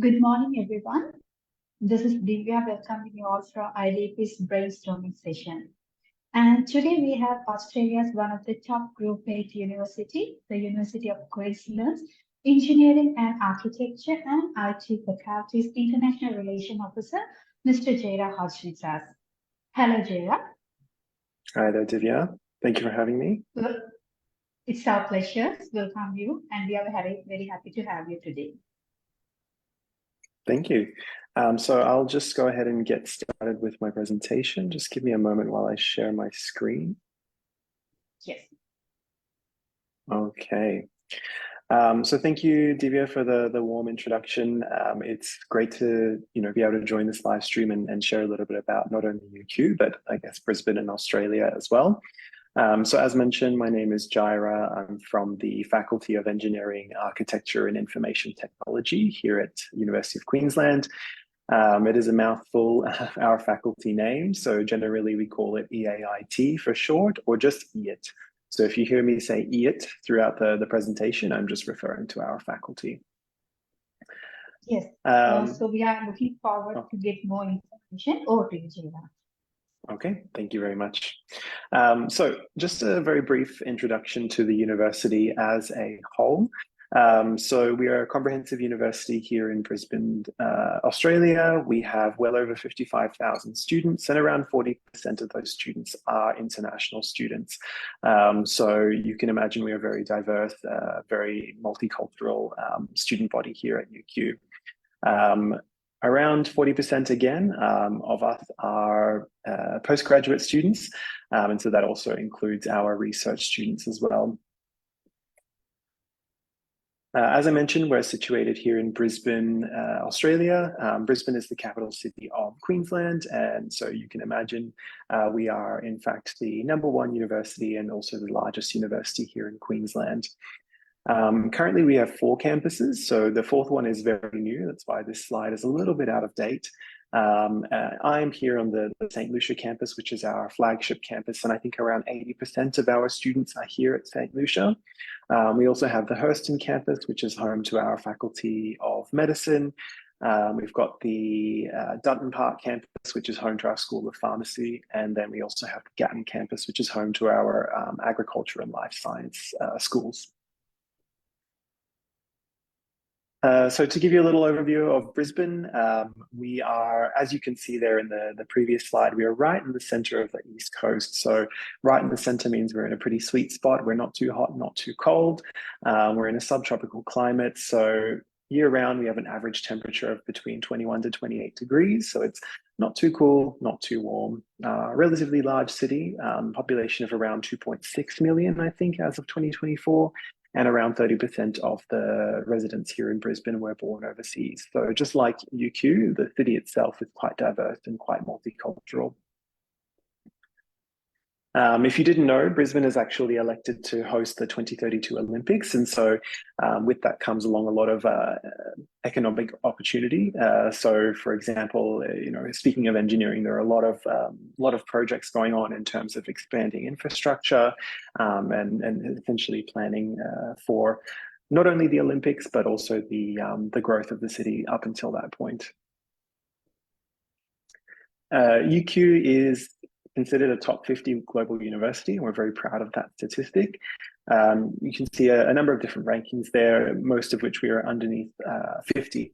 Good morning, everyone. This is Divya welcoming you all for IDP's brainstorming session. And today we have Australia's one of the top Group 8 university, the University of Queensland, Engineering and Architecture and IT Faculty's International Relation Officer, Mr. Jaira Hodge with us. Hello, Jaira. Hi there, Divya. Thank you for having me. Well, it's our pleasure to welcome you, and we are very happy to have you today. Thank you. So I'll just go ahead and get started with my presentation. Just give me a moment while I share my screen. Yes. Okay. So thank you, Divya, for the warm introduction. It's great to be able to join this live stream and share a little bit about not only UQ, but I guess Brisbane and Australia as well. So as mentioned, my name is Jaira. I'm from the Faculty of Engineering, Architecture and Information Technology here at University of Queensland. It is a mouthful, our faculty name. So generally we call it EAIT for short, or just EIT. So if you hear me say EIT throughout the presentation, I'm just referring to our faculty. Yes. So we are looking forward to get more information. Over to you, Jaira. Okay, thank you very much. So just a very brief introduction to the university as a whole. So we are a comprehensive university here in Brisbane, Australia. We have well over 55,000 students, and around 40% of those students are international students. So you can imagine we are very diverse, very multicultural student body here at UQ. Around 40% again of us are postgraduate students, and so that also includes our research students as well. As I mentioned, we're situated here in Brisbane, Australia. Brisbane is the capital city of Queensland, and so you can imagine we are in fact the #1 university and also the largest university here in Queensland. Currently, we have 4 campuses, so the 4th one is very new. That's why this slide is a little bit out of date. I'm here on the St. Lucia campus, which is our flagship campus, and I think around 80% of our students are here at St. Lucia. We also have the Hurston campus, which is home to our Faculty of Medicine. We've got the Dutton Park campus, which is home to our School of Pharmacy, and then we also have the Gatton campus, which is home to our Agriculture and Life Science schools. So to give you a little overview of Brisbane, we are, as you can see there in the previous slide, we are right in the center of the East Coast. So right in the center means we're in a pretty sweet spot. We're not too hot, not too cold. We're in a subtropical climate. So year round, we have an average temperature of between 21 to 28 degrees. So it's not too cool, not too warm. Relatively large city, population of around 2.6 million, I think, as of 2024. And around 30% of the residents here in Brisbane were born overseas. So just like UQ, the city itself is quite diverse and quite multicultural. If you didn't know, Brisbane is actually elected to host the 2032 Olympics. And so with that comes along a lot of economic opportunity. So for example, speaking of engineering, there are a lot of projects going on in terms of expanding infrastructure and essentially planning for not only the Olympics, but also the growth of the city up until that point. UQ is considered a top 50 global university, and we're very proud of that statistic. You can see a number of different rankings there, most of which we are underneath 50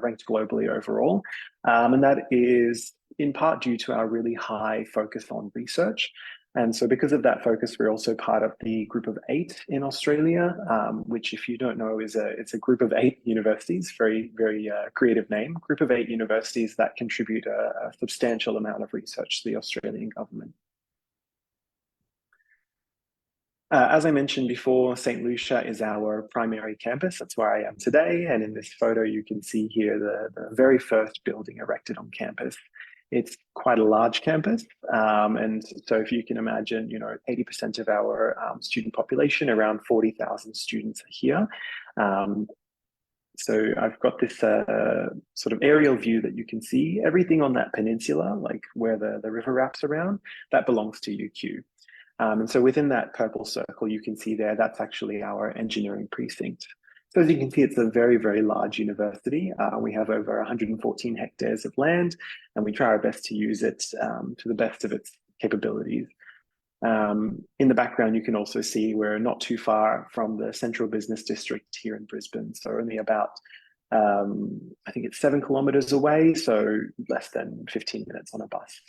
ranked globally overall. And that is in part due to our really high focus on research. And so because of that focus, we're also part of the Group of 8 in Australia, which, if you don't know, it's a group of 8 universities, very creative name, Group of 8 universities that contribute a substantial amount of research to the Australian government. As I mentioned before, St. Lucia is our primary campus. That's where I am today. And in this photo, you can see here the very first building erected on campus. It's quite a large campus. And so if you can imagine, 80% of our student population, around 40,000 students are here. So I've got this sort of aerial view that you can see. Everything on that peninsula, like where the river wraps around, that belongs to UQ. And so within that purple circle, you can see there, that's actually our engineering precinct. So as you can see, it's a very, very large university. We have over 114 hectares of land, and we try our best to use it to the best of its capabilities. In the background, you can also see we're not too far from the central business district here in Brisbane. So only about, I think it's 7 kilometers away, so less than 15 minutes on a bus.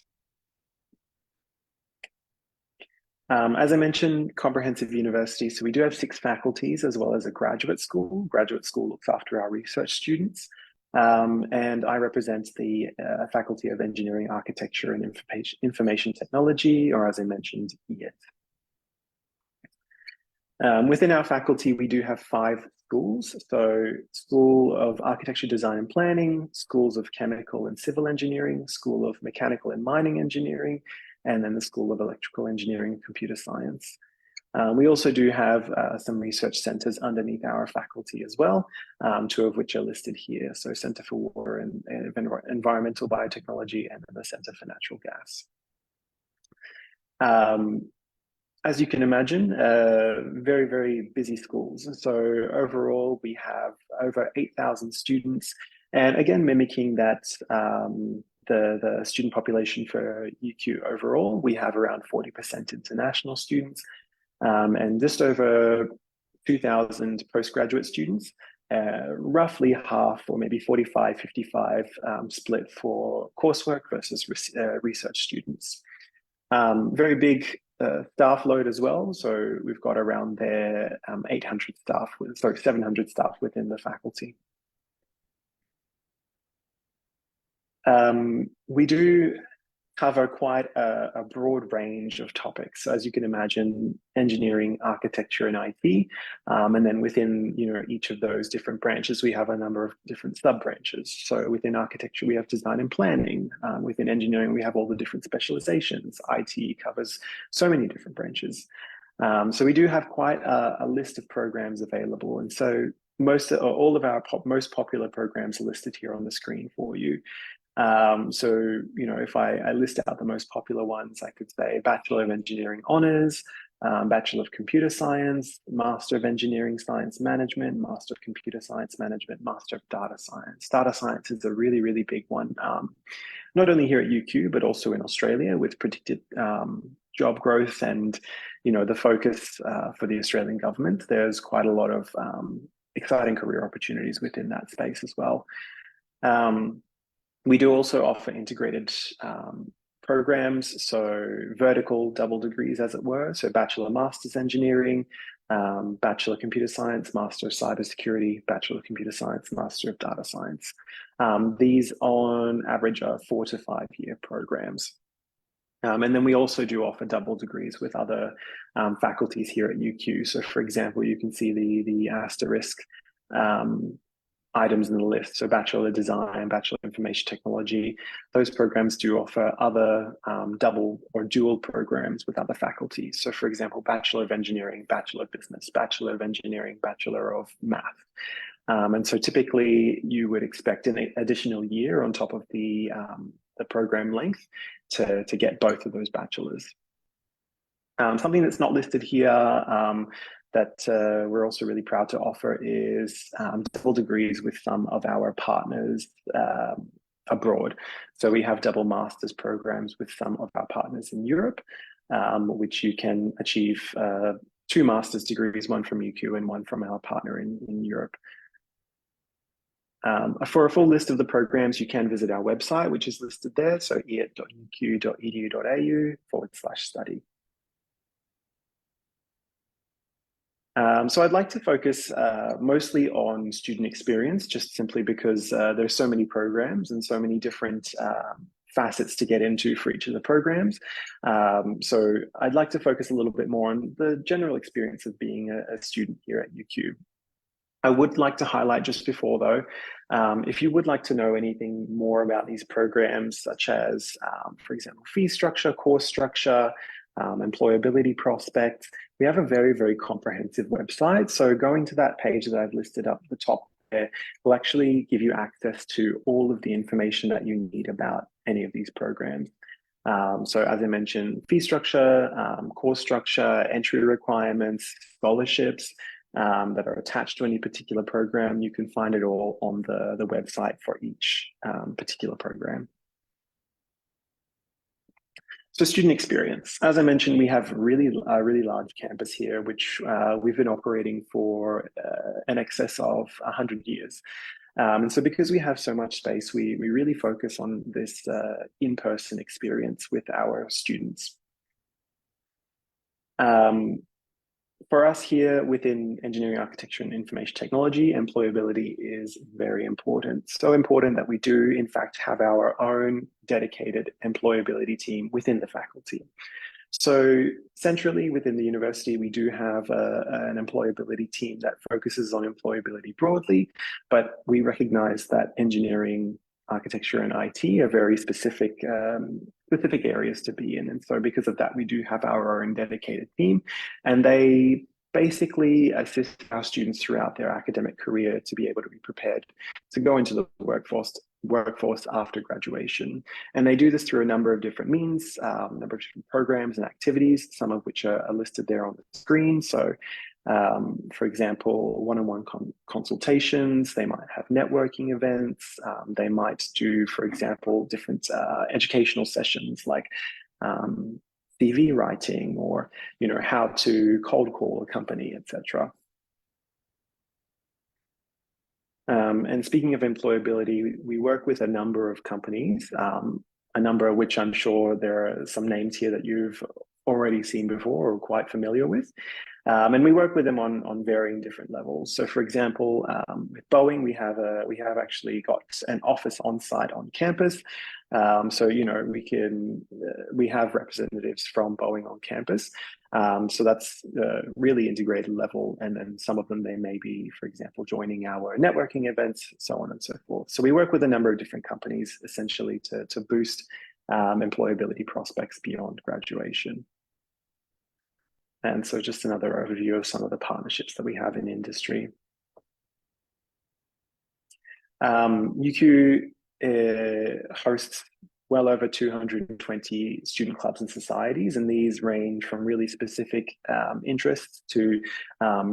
As I mentioned, comprehensive university. So we do have 6 faculties as well as a graduate school. Graduate school looks after our research students. And I represent the Faculty of Engineering, Architecture and Information Technology, or as I mentioned, EIT. Within our faculty, we do have 5 schools. So School of Architecture, Design and Planning, Schools of Chemical and Civil Engineering, School of Mechanical and Mining Engineering, and then the School of Electrical Engineering and Computer Science. We also do have some research centres underneath our faculty as well, 2 of which are listed here. So Centre for Water and Environmental Biotechnology, and then the Centre for Natural Gas. As you can imagine, very, very busy schools. So overall, we have over 8,000 students. And again, mimicking that, the student population for UQ overall, we have around 40% international students. And just over 2,000 postgraduate students, roughly half or maybe 45-55 split for coursework versus research students. Very big staff load as well. So we've got around there 700 staff within the faculty. We do cover quite a broad range of topics, as you can imagine: engineering, architecture, and IT. And then within each of those different branches, we have a number of different sub-branches. So within architecture, we have design and planning. Within engineering, we have all the different specializations. IT covers so many different branches. So we do have quite a list of programs available. And so all of our most popular programs are listed here on the screen for you. So, if I list out the most popular ones, I could say Bachelor of Engineering Honours, Bachelor of Computer Science, Master of Engineering Science Management, Master of Computer Science Management, Master of Data Science. Data Science is a really, really big one, not only here at UQ, but also in Australia, with predicted job growth and, the focus for the Australian government. There's quite a lot of exciting career opportunities within that space as well. We do also offer integrated programs, so vertical double degrees, as it were. So Bachelor Master's Engineering, Bachelor Computer Science, Master of Cybersecurity, Bachelor of Computer Science, Master of Data Science. These on average are 4 to 5 year programs. And then we also do offer double degrees with other faculties here at UQ. So for example, you can see the asterisk items in the list. So Bachelor of Design, Bachelor of Information Technology, those programs do offer other double or dual programs with other faculties. So for example, Bachelor of Engineering, Bachelor of Business, Bachelor of Engineering, Bachelor of Math. And so typically you would expect an additional year on top of the program length to get both of those bachelors. Something that's not listed here that we're also really proud to offer is double degrees with some of our partners abroad. So we have double master's programs with some of our partners in Europe, which you can achieve 2 master's degrees, one from UQ and one from our partner in Europe. For a full list of the programs, you can visit our website, which is listed there. So iit.uq.edu.au/study. So I'd like to focus mostly on student experience, just simply because there's so many programs and so many different facets to get into for each of the programs. So I'd like to focus a little bit more on the general experience of being a student here at UQ. I would like to highlight just before though, if you would like to know anything more about these programs, such as, for example, fee structure, course structure, employability prospects, we have a very, very comprehensive website. So going to that page that I've listed up at the top there will actually give you access to all of the information that you need about any of these programs. So as I mentioned, fee structure, course structure, entry requirements, scholarships, that are attached to any particular program. You can find it all on the website for each particular program. So student experience. As I mentioned, we have a really large campus here, which we've been operating for in excess of 100 years. And so because we have so much space, we really focus on this in-person experience with our students. For us here within engineering, architecture, and information technology, employability is very important. So important that we do, in fact, have our own dedicated employability team within the faculty. So centrally within the university, we do have an employability team that focuses on employability broadly, but we recognize that engineering, architecture, and IT are very specific areas to be in. And so because of that, we do have our own dedicated team, and they basically assist our students throughout their academic career to be able to be prepared to go into the workforce after graduation. And they do this through a number of different means, a number of different programs and activities, some of which are listed there on the screen. So for example, one-on-one consultations, they might have networking events, they might do, for example, different educational sessions like CV writing, or how to cold call a company, etc. And speaking of employability, we work with a number of companies, a number of which I'm sure there are some names here that you've already seen before or quite familiar with. And we work with them on varying different levels. So for example, with Boeing, we have actually got an office on site on campus. So we have representatives from Boeing on campus. So that's really integrated level, and then some of them, they may be, for example, joining our networking events, so on and so forth. So we work with a number of different companies essentially to boost employability prospects beyond graduation. And so just another overview of some of the partnerships that we have in industry. UQ hosts well over 220 student clubs and societies, and these range from really specific interests to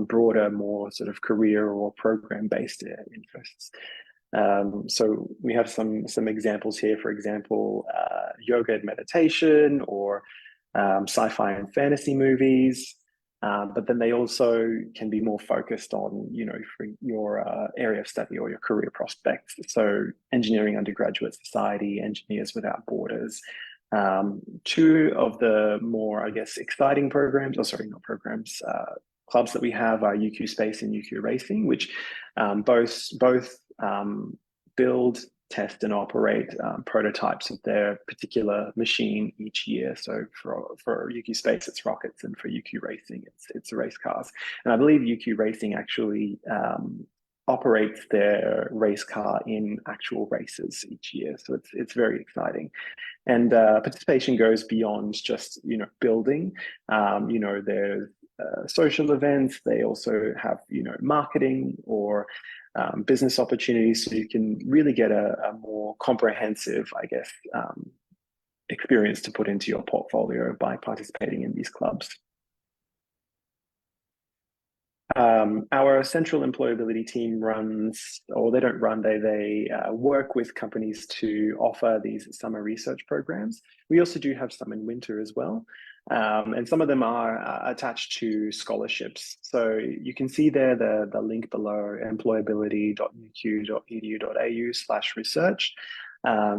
broader, more sort of career or program-based interests. So we have some examples here, for example, yoga and meditation, or sci-fi and fantasy movies, but then they also can be more focused on, for your area of study or your career prospects. So engineering undergraduate society, Engineers Without Borders. Two of the more, I guess, exciting programs, clubs that we have are UQ Space and UQ Racing, which both build, test, and operate prototypes of their particular machine each year. So for UQ Space, it's rockets, and for UQ Racing, it's race cars. And I believe UQ Racing actually operates their race car in actual races each year. So it's very exciting. And participation goes beyond just building. There's social events. They also have marketing or business opportunities, so you can really get a more comprehensive, I guess, experience to put into your portfolio by participating in these clubs. Our central employability team they work with companies to offer these summer research programs. We also do have some in winter as well. And some of them are attached to scholarships. So you can see there the link below, employability.uq.edu.au/research.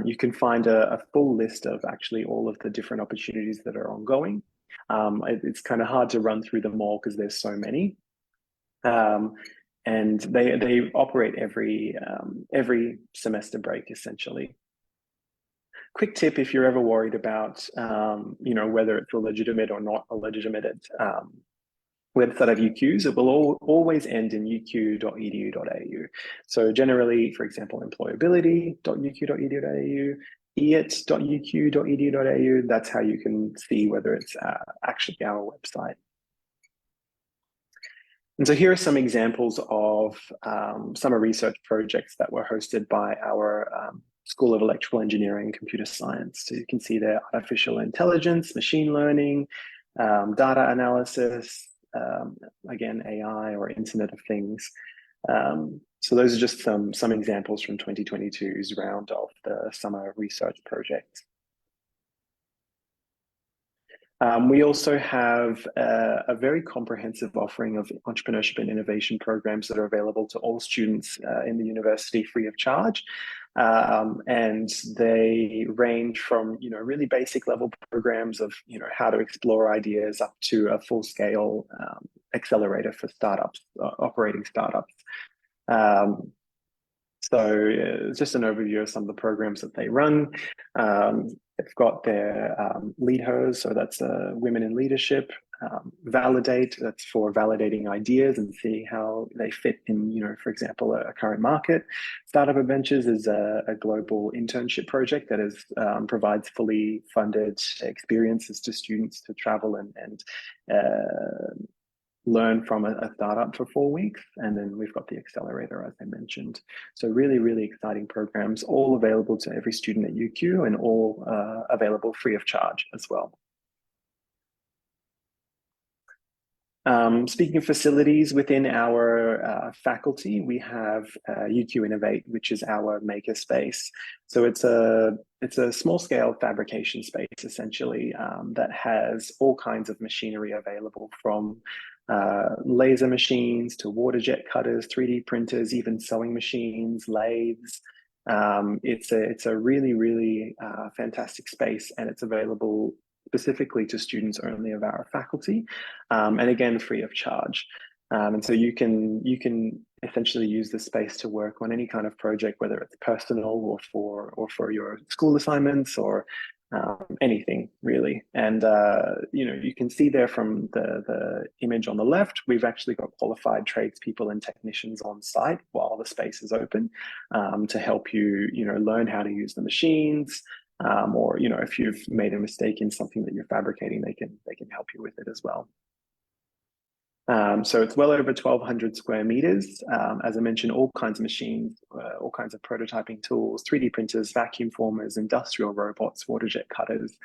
You can find a full list of actually all of the different opportunities that are ongoing. It's kind of hard to run through them all because there's so many. And they operate every semester break, essentially. Quick tip, if you're ever worried about, whether it's a legitimate or not a legitimate website of UQ's, it will always end in uq.edu.au. So generally, for example, employability.uq.edu.au, eat.uq.edu.au, that's how you can see whether it's actually our website. And so here are some examples of summer research projects that were hosted by our School of Electrical Engineering and Computer Science. So you can see there artificial intelligence, machine learning, data analysis, again, AI or Internet of Things. So those are just some examples from 2022's round of the summer research project. We also have a very comprehensive offering of entrepreneurship and innovation programs that are available to all students in the university free of charge. And they range from, really basic level programs of, how to explore ideas up to a full scale accelerator for startups, operating startups. So just an overview of some of the programs that they run. They've got their LeadHers, so that's Women in Leadership. Validate, that's for validating ideas and see how they fit in, for example, a current market. Startup Adventures is a global internship project that provides fully funded experiences to students to travel and learn from a startup for 4 weeks. And then we've got the accelerator, as I mentioned. So really, really exciting programs, all available to every student at UQ and all available free of charge as well. Speaking of facilities, within our faculty, we have UQ Innovate, which is our makerspace. So it's a small scale fabrication space, essentially, that has all kinds of machinery available, from laser machines to water jet cutters, 3D printers, even sewing machines, lathes. It's a really, really fantastic space, and it's available specifically to students only of our faculty, and again, free of charge. And so you can essentially use the space to work on any kind of project, whether it's personal or for your school assignments or anything really. And you can see there from the image on the left, we've actually got qualified tradespeople and technicians on site while the space is open, to help you learn how to use the machines. Or if you've made a mistake in something that you're fabricating, they can help you with it as well. So it's well over 1,200 square meters. As I mentioned, all kinds of machines, all kinds of prototyping tools, 3D printers, vacuum formers, industrial robots, water jet cutters,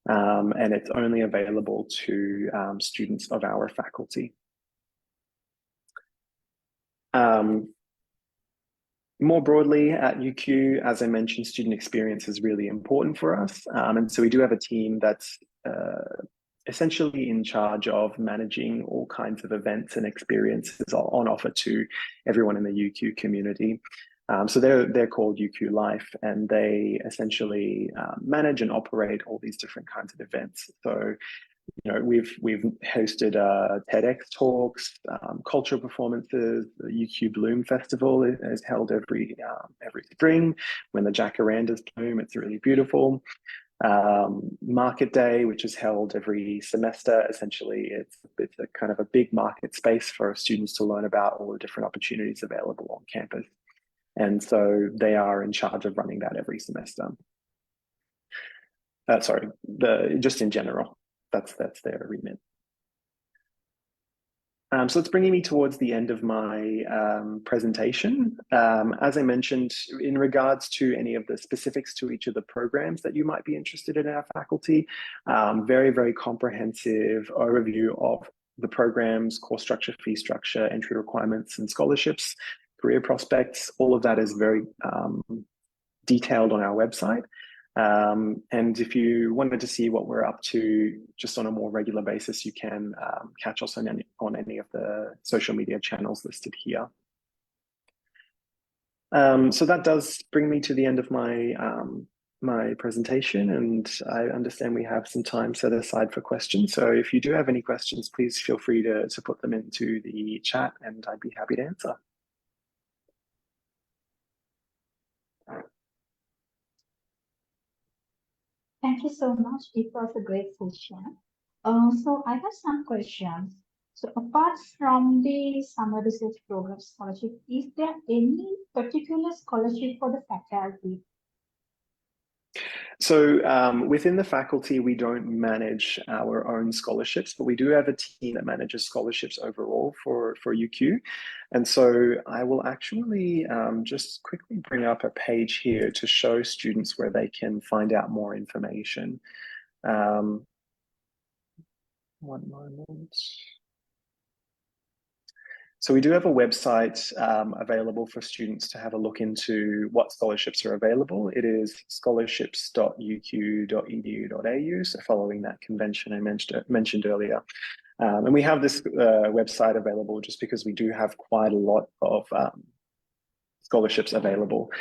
and it's only available to students of our faculty. More broadly at UQ, as I mentioned, student experience is really important for us. And so we do have a team that's essentially in charge of managing all kinds of events and experiences on offer to everyone in the UQ community. So they're called UQ Life, and they essentially manage and operate all these different kinds of events. So we've hosted TEDx talks, cultural performances. The UQ Bloom Festival is held every spring when the jacarandas bloom. It's really beautiful. Market Day, which is held every semester. Essentially, it's a kind of a big market space for students to learn about all the different opportunities available on campus. And so they are in charge of running that every semester. Sorry, just in general. That's their remit. So it's bringing me towards the end of my presentation. As I mentioned, in regards to any of the specifics to each of the programs that you might be interested in our faculty, very, very comprehensive overview of the programs, course structure, fee structure, entry requirements, and scholarships, career prospects. All of that is very detailed on our website. And if you wanted to see what we're up to just on a more regular basis, you can catch us on any of the social media channels listed here. So that does bring me to the end of my my presentation, and I understand we have some time set aside for questions. So if you do have any questions, please feel free to put them into the chat, and I'd be happy to answer. Thank you so much. It was a great session. So I have some questions. So apart from the summer research program scholarship, is there any particular scholarship for the faculty? So within the faculty, we don't manage our own scholarships, but we do have a team that manages scholarships overall for UQ. And so I will actually just quickly bring up a page here to show students where they can find out more information. One moment. So we do have a website available for students to have a look into what scholarships are available. It is scholarships.uq.edu.au, so following that convention I mentioned earlier. And we have this website available just because we do have quite a lot of scholarships available.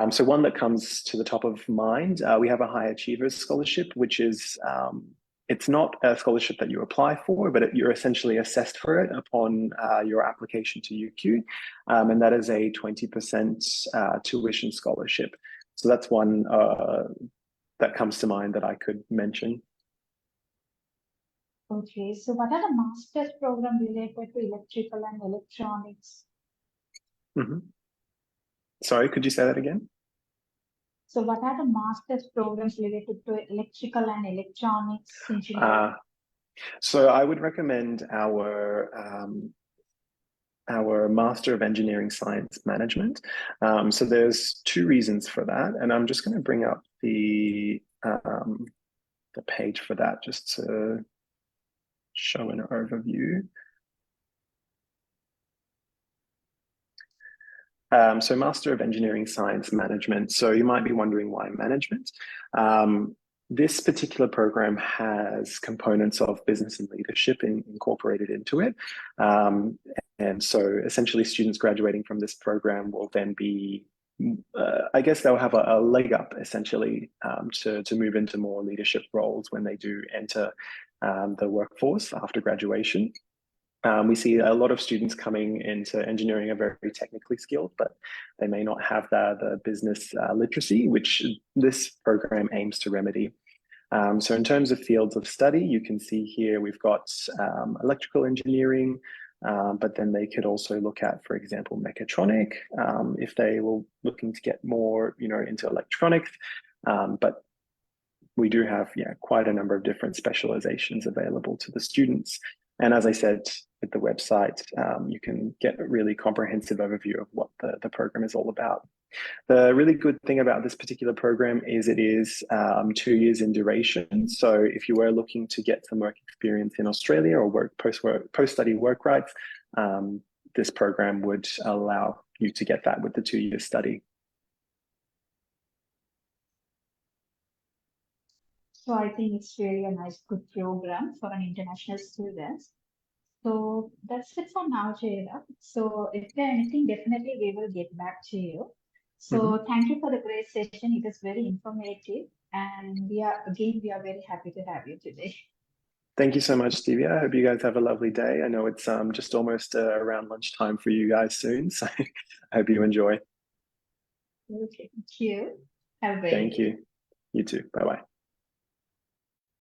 So one that comes to the top of mind, we have a High Achievers Scholarship, which is it's not a scholarship that you apply for, but you're essentially assessed for it upon your application to UQ, and that is a 20% tuition scholarship. So that's one that comes to mind that I could mention. Okay, so what are the master's program related to electrical and electronics? Mm-hmm. Sorry, could you say that again? So what are the master's programs related to electrical and electronics engineering? So I would recommend our Master of Engineering Science Management. So there's two reasons for that, and I'm just going to bring up the page for that just to show an overview. So Master of Engineering Science Management. So you might be wondering why management. This particular program has components of business and leadership incorporated into it. And so essentially students graduating from this program will then be, I guess they'll have a leg up essentially to move into more leadership roles when they do enter the workforce after graduation. We see a lot of students coming into engineering are very technically skilled, but they may not have the business literacy, which this program aims to remedy. So in terms of fields of study, you can see here we've got electrical engineering, but then they could also look at, for example, mechatronic, if they were looking to get more, into electronics. But we do have, quite a number of different specializations available to the students. And as I said, with the website, you can get a really comprehensive overview of what the program is all about. The really good thing about this particular program is it is 2 years in duration. So if you were looking to get some work experience in Australia or post-study work rights, this program would allow you to get that with the 2-year study. So I think it's really a nice, good program for an international students. So that's it for now, Jayla. So if there's anything, definitely we will get back to you. So thank you for the great session. It was very informative, and we are very happy to have you today. Thank you so much, Stevie. I hope you guys have a lovely day. I know it's just almost around lunchtime for you guys soon, so I hope you enjoy. Okay, thank you. Have a great Thank day. you. You too. Bye-bye.